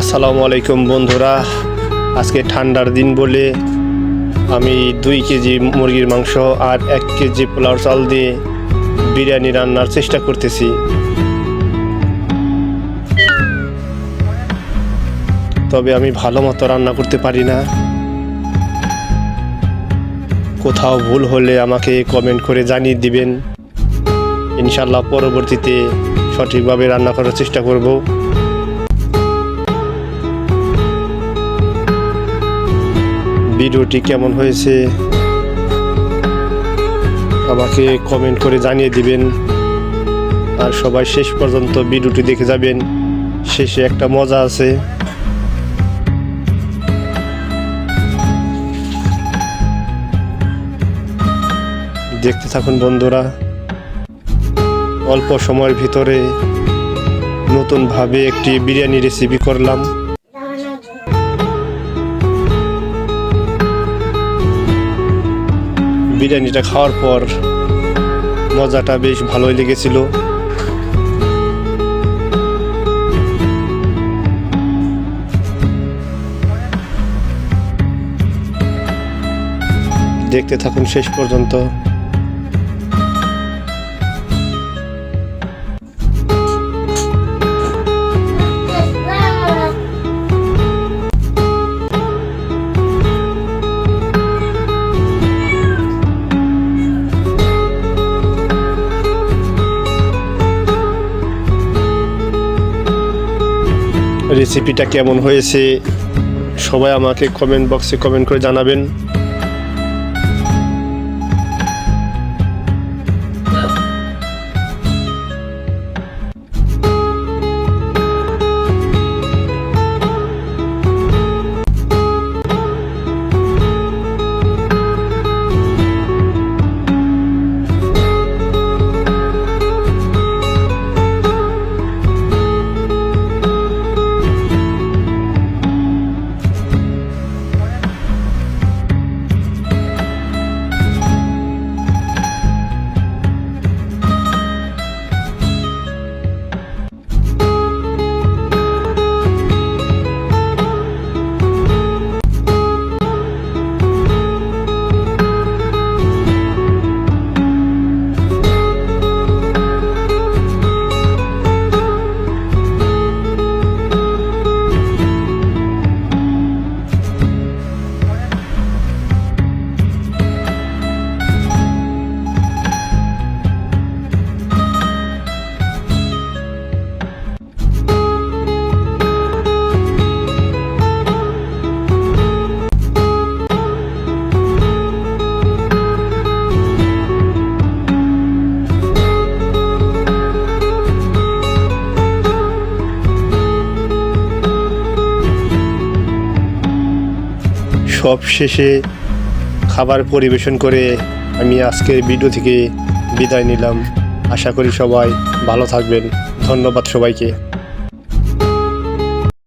আসসালামু আলাইকুম বন্ধুরা, আজকে ঠান্ডার দিন বলে আমি 2 কেজি মুরগির মাংস আর 1 কেজি পোলাও চাল দিয়ে বিরিয়ানি রান্নার চেষ্টা করতেছি। তবে আমি ভালো মতো রান্না করতে পারি না। কোথাও ভুল হলে আমাকে কমেন্ট করে জানিয়ে দিবেন। ইনশাআল্লাহ পরবর্তীতে সঠিকভাবে রান্না করার চেষ্টা করব। ভিডিওটি কেমন হয়েছে আমাকে কমেন্ট করে জানিয়ে দিবেন। আর সবাই শেষ পর্যন্ত ভিডিওটি দেখে যাবেন, শেষে একটা মজা আছে। দেখতে থাকুন বন্ধুরা। অল্প সময়ের ভিতরে নতুনভাবে একটি বিরিয়ানি রেসিপি করলাম। বিরিয়ানিটা খাওয়ার পর মজাটা বেশ ভালোই লেগেছিল। দেখতে থাকুন শেষ পর্যন্ত। রেসিপিটা কেমন হয়েছে সবাই আমাকে কমেন্ট বক্সে কমেন্ট করে জানাবেন। সব শেষে খাবার পরিবেশন করে আমি আজকের ভিডিও থেকে বিদায় নিলাম। আশা করি সবাই ভালো থাকবেন। ধন্যবাদ সবাইকে।